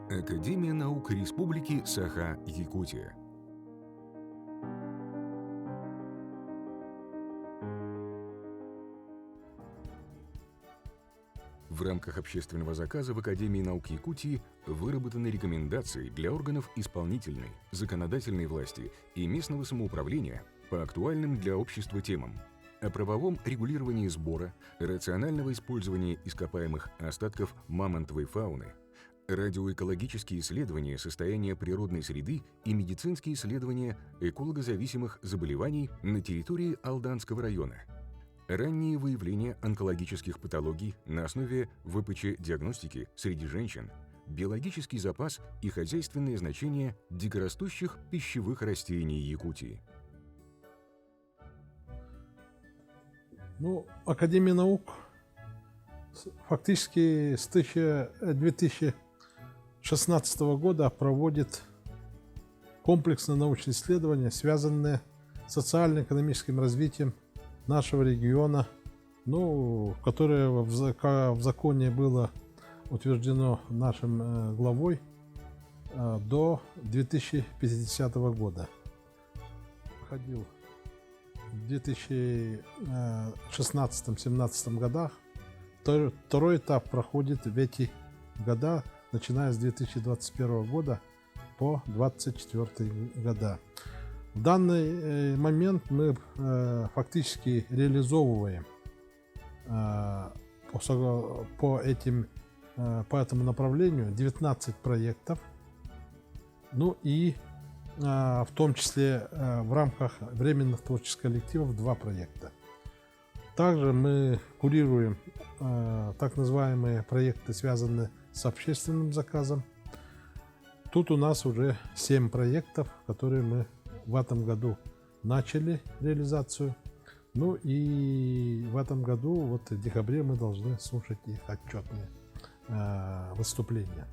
Академия наук Республики Саха-Якутия. В рамках общественного заказа в Академии наук Якутии выработаны рекомендации для органов исполнительной, законодательной власти и местного самоуправления по актуальным для общества темам о правовом регулировании сбора, рационального использования ископаемых остатков мамонтовой фауны, радиоэкологические исследования состояния природной среды и медицинские исследования экологозависимых заболеваний на территории Алданского района, раннее выявление онкологических патологий на основе ВПЧ-диагностики среди женщин, биологический запас и хозяйственное значение дикорастущих пищевых растений Якутии. Академия наук фактически с 2016 года проводит комплексные научные исследования, связанные с социально-экономическим развитием нашего региона, которое в законе было утверждено нашим главой до 2050 года. Проходил в 2016-2017 годах. Второй этап проходит в эти года, начиная с 2021 года по 2024 года. В данный момент мы фактически реализовываем по этому направлению 19 проектов, и в том числе в рамках временных творческих коллективов 2 проекта. Также мы курируем так называемые проекты, связанные с общественным заказом. Тут у нас уже 7 проектов, которые мы в этом году начали реализацию. И в этом году, в декабре, мы должны слушать их отчетные выступления.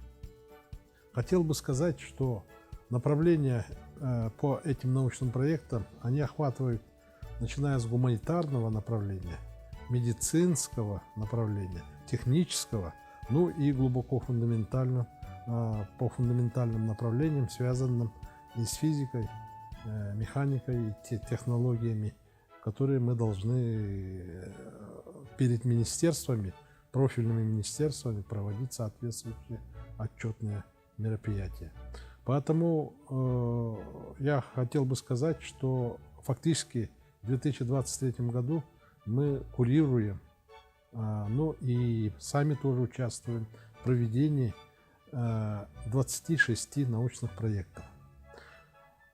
Хотел бы сказать, что направления по этим научным проектам, они охватывают, начиная с гуманитарного направления, медицинского направления, технического, и глубоко фундаментальным, по фундаментальным направлениям, связанным и с физикой, механикой и технологиями, которые мы должны перед министерствами, профильными министерствами проводить соответствующие отчетные мероприятия. Поэтому я хотел бы сказать, что фактически в 2023 году мы курируем, и сами тоже участвуем в проведении 26 научных проектов.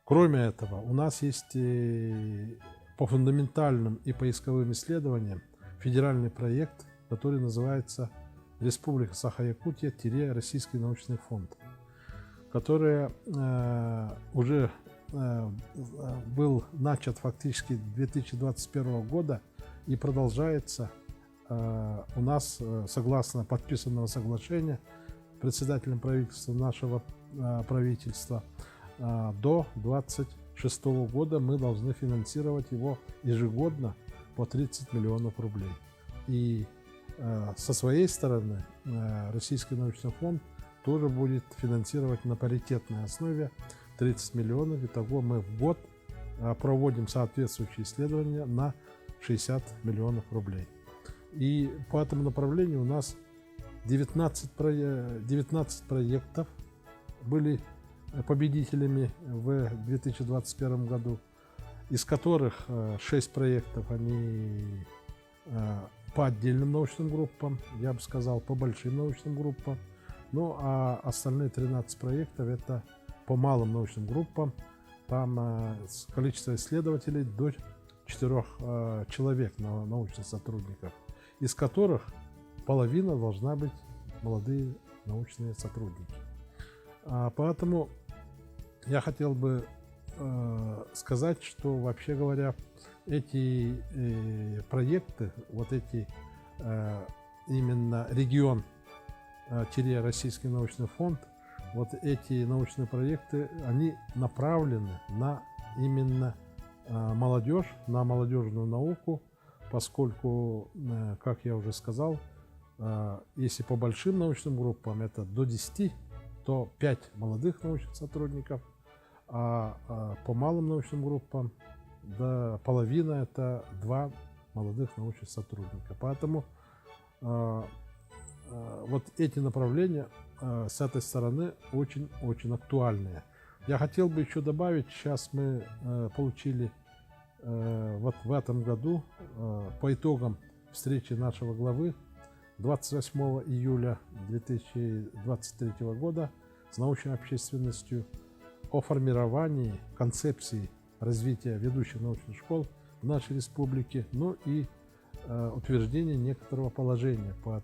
Кроме этого, у нас есть по фундаментальным и поисковым исследованиям федеральный проект, который называется «Республика Саха-Якутия – Российский научный фонд», который уже был начат фактически 2021 года и продолжается у нас, согласно подписанного соглашения председателем правительства нашего правительства, до 2026 года мы должны финансировать его ежегодно по 30 миллионов рублей. И со своей стороны Российский научный фонд тоже будет финансировать на паритетной основе 30 миллионов. Итого мы в год проводим соответствующие исследования на 60 миллионов рублей. И по этому направлению у нас 19 проектов были победителями в 2021 году, из которых 6 проектов они по отдельным научным группам, я бы сказал, по большим научным группам, а остальные 13 проектов это по малым научным группам. Там количество исследователей до 4 человек, научных сотрудников, из которых половина должна быть молодые научные сотрудники. Поэтому я хотел бы сказать, что, вообще говоря, эти проекты, именно регион-Российский научный фонд, эти научные проекты, они направлены на именно молодежь, на молодежную науку, поскольку, как я уже сказал, если по большим научным группам это до 10, то 5 молодых научных сотрудников, а по малым научным группам до половины это 2 молодых научных сотрудника. Поэтому вот эти направления с этой стороны очень-очень актуальные. Я хотел бы еще добавить, сейчас мы получили вот в этом году по итогам встречи нашего главы 28 июля 2023 года с научной общественностью о формировании концепции развития ведущих научных школ в нашей республике, ну и утверждение некоторого положения по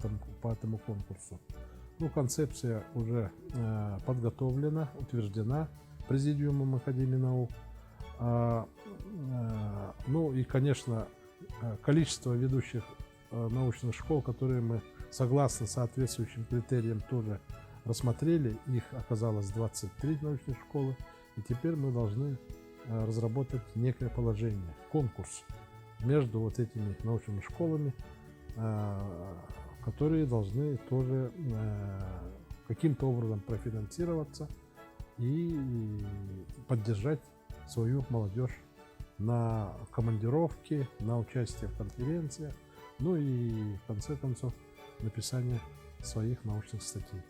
этому конкурсу. Ну, концепция уже подготовлена, утверждена Президиумом Академии наук. Ну и, конечно, количество ведущих научных школ, которые мы согласно соответствующим критериям тоже рассмотрели, их оказалось 23 научных школы, и теперь мы должны разработать некое положение, конкурс между вот этими научными школами, которые должны тоже каким-то образом профинансироваться и поддержать свою молодежь на командировки, на участие в конференциях, ну и в конце концов написание своих научных статей.